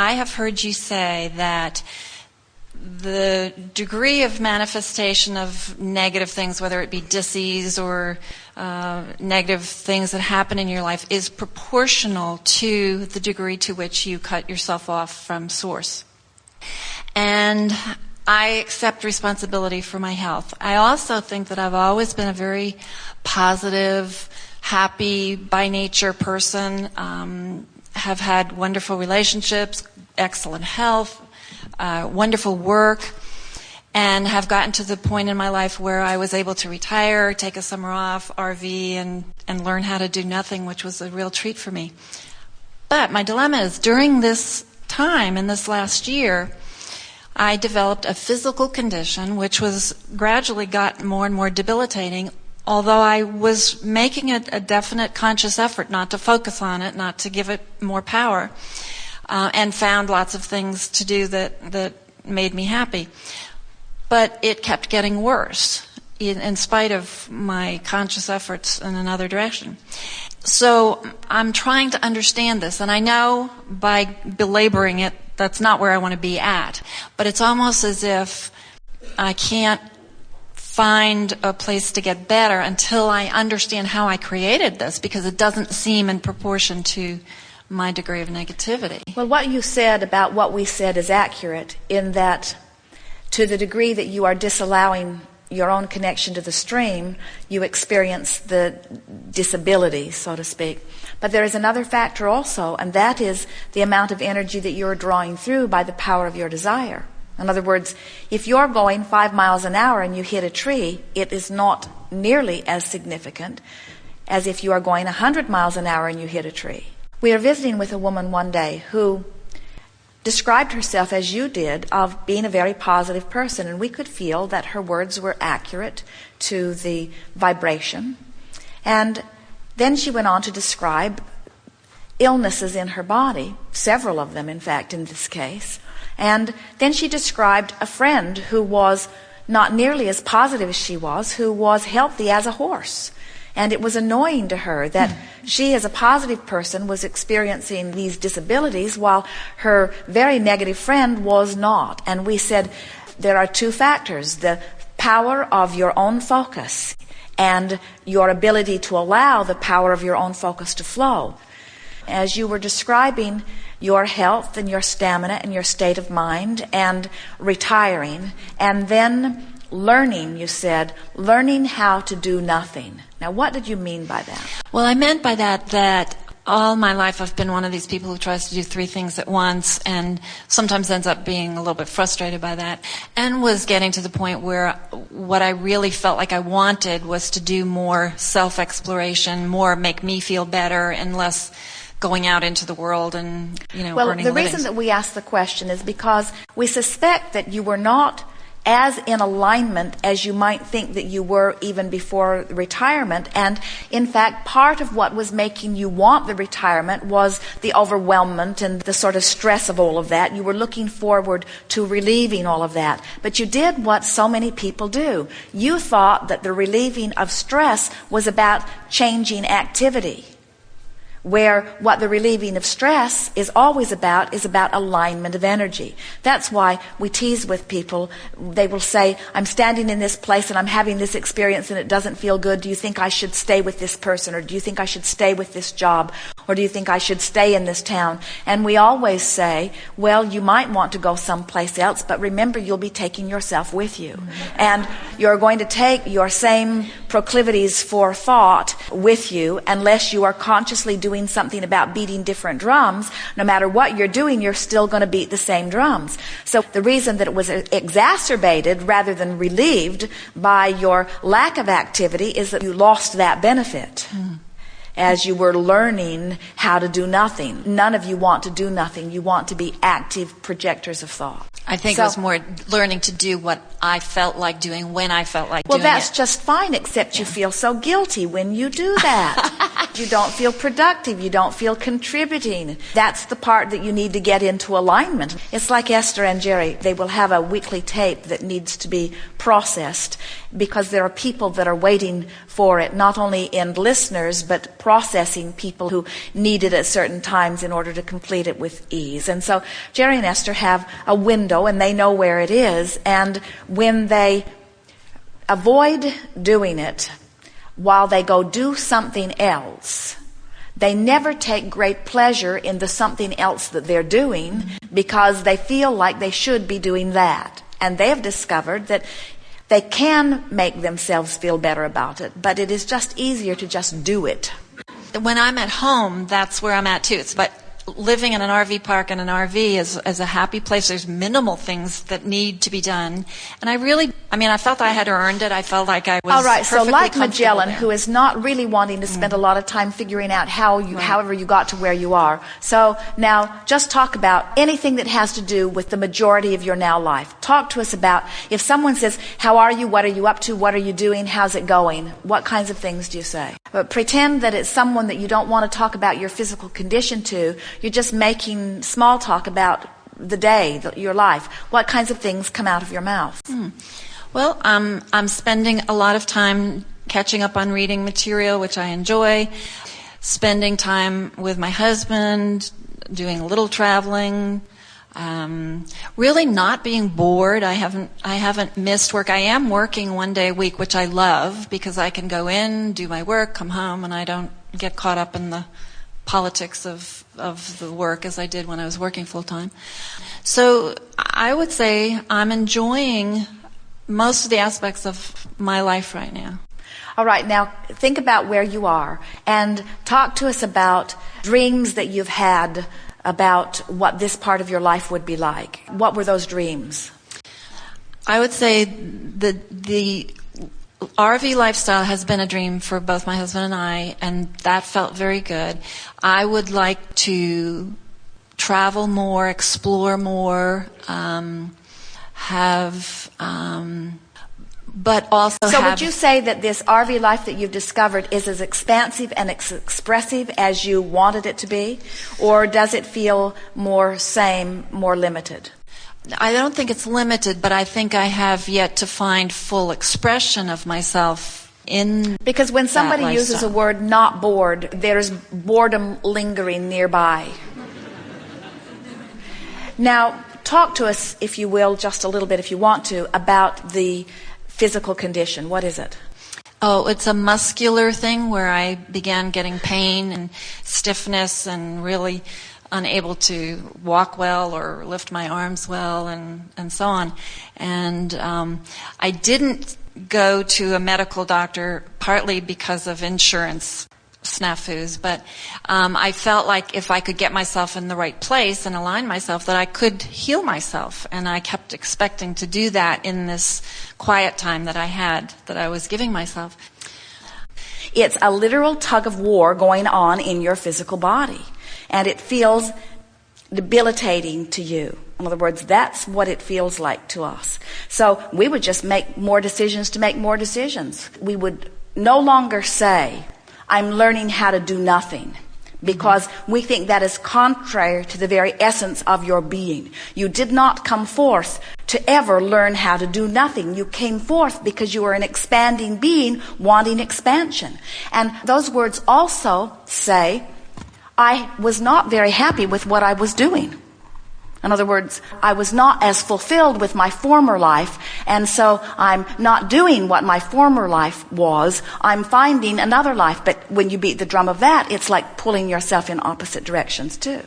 I have heard you say that the degree of manifestation of negative things, whether it be disease or negative things that happen in your life, is proportional to the degree to which you cut yourself off from Source. And I accept responsibility for my health. I also think that I've always been a very positive, happy by nature person, have had wonderful relationships, excellent health, wonderful work, and have gotten to the point in my life where I was able to retire, take a summer off, RV, and learn how to do nothing, which was a real treat for me. But my dilemma is, during this time, in this last year, I developed a physical condition which was gradually got more and more debilitating, although I was making a definite conscious effort not to focus on it, not to give it more power, and found lots of things to do that made me happy. But it kept getting worse in spite of my conscious efforts in another direction. So I'm trying to understand this, and I know by belaboring it, that's not where I want to be at. But it's almost as if I can't find a place to get better until I understand how I created this, because it doesn't seem in proportion to my degree of negativity. Well, what you said about what we said is accurate, in that to the degree that you are disallowing your own connection to the stream, you experience the disability, so to speak. But there is another factor also, and that is the amount of energy that you're drawing through by the power of your desire. In other words, if you're going 5 miles an hour and you hit a tree, it is not nearly as significant as if you are going 100 miles an hour and you hit a tree. We were visiting with a woman one day who described herself, as you did, of being a very positive person, and we could feel that her words were accurate to the vibration. And then she went on to describe illnesses in her body, several of them, in fact, in this case. And then she described a friend who was not nearly as positive as she was, who was healthy as a horse. And it was annoying to her that she, as a positive person, was experiencing these disabilities while her very negative friend was not. And we said there are two factors: the power of your own focus and your ability to allow the power of your own focus to flow. As you were describing your health and your stamina and your state of mind and retiring, and then learning, you said, learning how to do nothing. Now, what did you mean by that? Well, I meant by that all my life I've been one of these people who tries to do 3 things at once, and sometimes ends up being a little bit frustrated by that, and was getting to the point where what I really felt like I wanted was to do more self-exploration, more make me feel better, and less going out into the world and, earning a living. Well, the reason that we asked the question is because we suspect that you were not as in alignment as you might think that you were even before retirement. And in fact, part of what was making you want the retirement was the overwhelmment and the sort of stress of all of that. You were looking forward to relieving all of that. But you did what so many people do. You thought that the relieving of stress was about changing activity, where what the relieving of stress is always about is about alignment of energy. That's why we tease with people. They will say, I'm standing in this place and I'm having this experience and it doesn't feel good. Do you think I should stay with this person? Or do you think I should stay with this job? Or do you think I should stay in this town? And we always say, well, you might want to go someplace else, but remember, you'll be taking yourself with you. And you're going to take your same proclivities for thought with you unless you are consciously doing something about beating different drums. No matter what you're doing, you're still going to beat the same drums. So the reason that it was exacerbated rather than relieved by your lack of activity is that you lost that benefit. As you were learning how to do nothing. None of you want to do nothing. You want to be active projectors of thought. I think So- it was more learning to do what I felt like doing when I felt like Well, doing that's it. just fine, except you feel so guilty when you do that. You don't feel productive. You don't feel contributing. That's the part that you need to get into alignment. It's like Esther and Jerry. They will have a weekly tape that needs to be processed because there are people that are waiting for it, not only in listeners, but processing people who need it at certain times in order to complete it with ease. And so Jerry and Esther have a window, and they know where it is. And when they avoid doing it while they go do something else, they never take great pleasure in the something else that they're doing because they feel like they should be doing that. And they have discovered that they can make themselves feel better about it, but it is just easier to just do it. When I'm at home, that's where I'm at too. But living in an RV park and an RV is a happy place. There's minimal things that need to be done. And I felt I had earned it. I felt like I was All right, so perfectly like comfortable Magellan, there. who is not really wanting to spend a lot of time figuring out however you got to where you are. So now just talk about anything that has to do with the majority of your now life. Talk to us about if someone says, how are you? What are you up to? What are you doing? How's it going? What kinds of things do you say? But pretend that it's someone that you don't want to talk about your physical condition to. You're just making small talk about the day, your life. What kinds of things come out of your mouth? Well, I'm spending a lot of time catching up on reading material, which I enjoy, spending time with my husband, doing a little traveling, really not being bored. I haven't missed work. I am working one day a week, which I love because I can go in, do my work, come home, and I don't get caught up in the politics of the work as I did when I was working full time. So I would say I'm enjoying most of the aspects of my life right now. All right, now think about where you are and talk to us about dreams that you've had about what this part of your life would be like. What were those dreams? I would say the RV lifestyle has been a dream for both my husband and I, and that felt very good. I would like to travel more, explore more, but also So have... would you say that this RV life that you've discovered is as expansive and expressive as you wanted it to be? Or does it feel more same, more limited? I don't think it's limited, but I think I have yet to find full expression of myself in Because when somebody that uses a lifestyle. word not bored, there's boredom lingering nearby. Now, talk to us, if you will, just a little bit if you want to, about the physical condition. What is it? Oh, it's a muscular thing where I began getting pain and stiffness and really unable to walk well or lift my arms well and so on. And I didn't go to a medical doctor partly because of insurance snafus, but I felt like if I could get myself in the right place and align myself, that I could heal myself. And I kept expecting to do that in this quiet time that I had, that I was giving myself. It's a literal tug of war going on in your physical body. And it feels debilitating to you. In other words, that's what it feels like to us. So we would just make more decisions to make more decisions. We would no longer say, I'm learning how to do nothing, because we think that is contrary to the very essence of your being. You did not come forth to ever learn how to do nothing. You came forth because you are an expanding being wanting expansion. And those words also say, I was not very happy with what I was doing. In other words, I was not as fulfilled with my former life, and so I'm not doing what my former life was. I'm finding another life. But when you beat the drum of that, it's like pulling yourself in opposite directions too.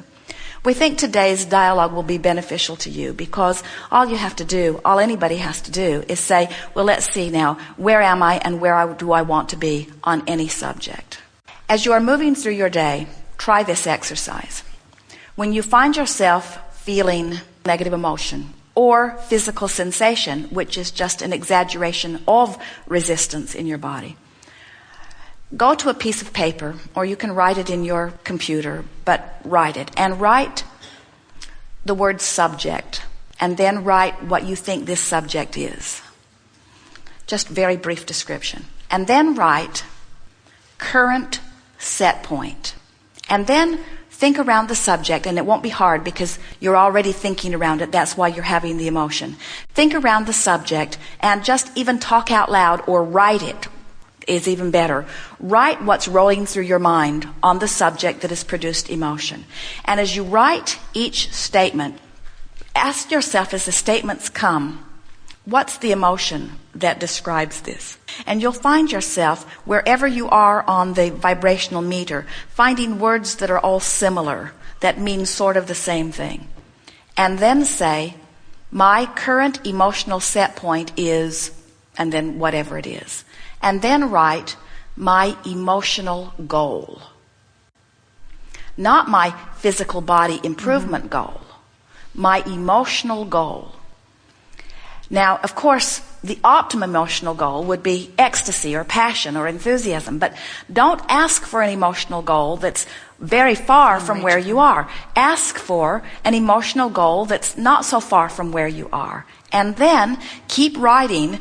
We think today's dialogue will be beneficial to you because all you have to do, all anybody has to do is say, well, let's see now, where am I and where do I want to be on any subject? As you are moving through your day, try this exercise. When you find yourself feeling negative emotion or physical sensation, which is just an exaggeration of resistance in your body, go to a piece of paper, or you can write it in your computer, but write it. And write the word subject and then write what you think this subject is. Just very brief description. And then write current set point. And then think around the subject, and it won't be hard because you're already thinking around it. That's why you're having the emotion. Think around the subject and just even talk out loud or write it is even better. Write what's rolling through your mind on the subject that has produced emotion. And as you write each statement, ask yourself as the statements come, what's the emotion that describes this? And you'll find yourself, wherever you are on the vibrational meter, finding words that are all similar, that mean sort of the same thing. And then say, my current emotional set point is, and then whatever it is. And then write, my emotional goal. Not my physical body improvement goal. My emotional goal. Now, of course, the optimum emotional goal would be ecstasy or passion or enthusiasm, but don't ask for an emotional goal that's very far from where you are. Ask for an emotional goal that's not so far from where you are. And then keep writing,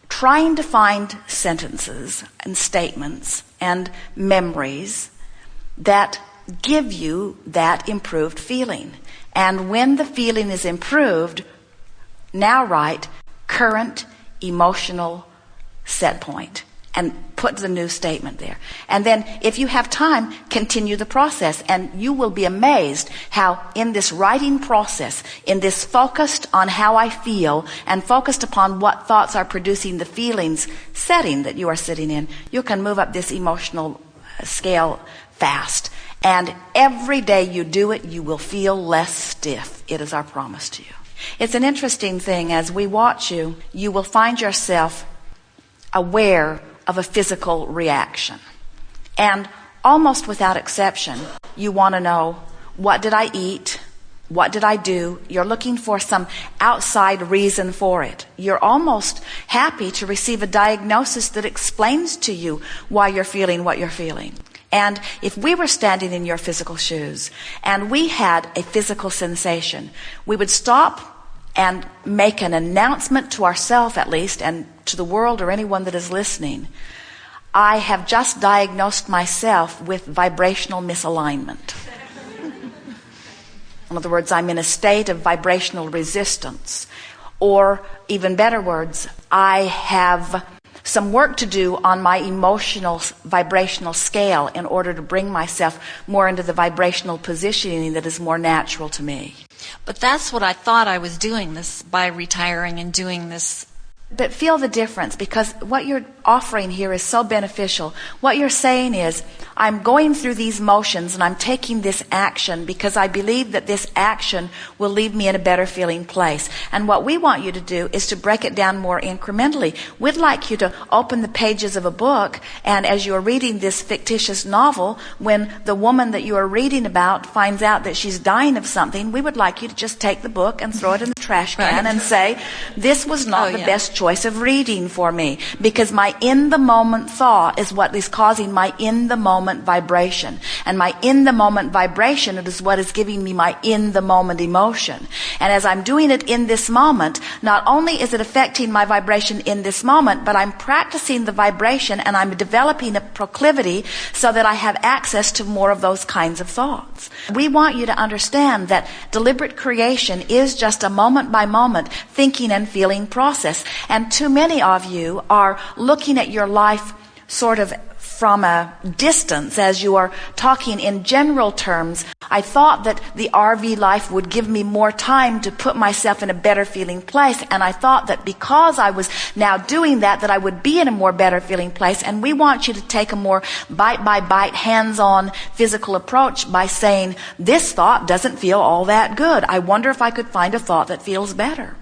trying to find sentences and statements and memories that give you that improved feeling. And when the feeling is improved, now write current emotional set point and put the new statement there. And then if you have time, continue the process, and you will be amazed how in this writing process, in this focused on how I feel and focused upon what thoughts are producing the feelings setting that you are sitting in, you can move up this emotional scale fast. And every day you do it, you will feel less stiff. It is our promise to you. It's an interesting thing. As we watch you, you will find yourself aware of a physical reaction. And almost without exception, you want to know, what did I eat? What did I do? You're looking for some outside reason for it. You're almost happy to receive a diagnosis that explains to you why you're feeling what you're feeling. And if we were standing in your physical shoes and we had a physical sensation, we would stop and make an announcement to ourselves, at least, and to the world or anyone that is listening. I have just diagnosed myself with vibrational misalignment. In other words, I'm in a state of vibrational resistance. Or, even better words, I have some work to do on my emotional vibrational scale in order to bring myself more into the vibrational positioning that is more natural to me. But that's what I thought I was doing this by retiring and doing this. But feel the difference, because what you're offering here is so beneficial. What you're saying is, I'm going through these motions and I'm taking this action because I believe that this action will leave me in a better feeling place. And what we want you to do is to break it down more incrementally. We'd like you to open the pages of a book, and as you're reading this fictitious novel, when the woman that you are reading about finds out that she's dying of something, we would like you to just take the book and throw it in the trash can and say, this was not the best choice of reading for me, because my in-the-moment thought is what is causing my in-the-moment vibration, and my in-the-moment vibration is what is giving me my in-the-moment emotion. And as I'm doing it in this moment, not only is it affecting my vibration in this moment, but I'm practicing the vibration and I'm developing a proclivity so that I have access to more of those kinds of thoughts. We want you to understand that deliberate creation is just a moment-by-moment thinking and feeling process. And too many of you are looking at your life sort of from a distance as you are talking in general terms. I thought that the RV life would give me more time to put myself in a better feeling place, and I thought that because I was now doing that I would be in a more better feeling place. And we want you to take a more bite by bite, hands-on physical approach by saying, this thought doesn't feel all that good. I wonder if I could find a thought that feels better.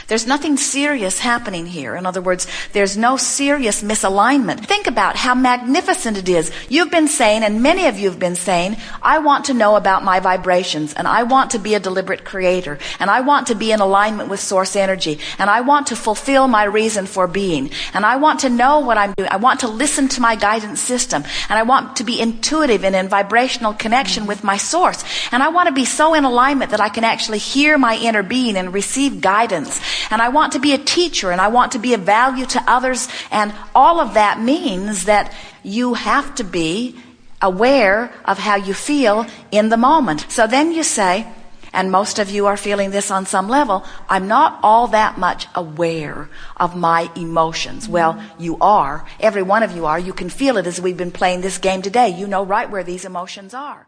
There's nothing serious happening here. In other words, there's no serious misalignment. Think about how magnificent it is. You've been saying, and many of you have been saying, I want to know about my vibrations, and I want to be a deliberate creator, and I want to be in alignment with source energy, and I want to fulfill my reason for being, and I want to know what I'm doing. I want to listen to my guidance system, and I want to be intuitive and in vibrational connection with my source, and I want to be so in alignment that I can actually hear my inner being and receive guidance. And I want to be a teacher, and I want to be of value to others. And all of that means that you have to be aware of how you feel in the moment. So then you say, and most of you are feeling this on some level, I'm not all that much aware of my emotions. Well, you are. Every one of you are. You can feel it as we've been playing this game today. You know right where these emotions are.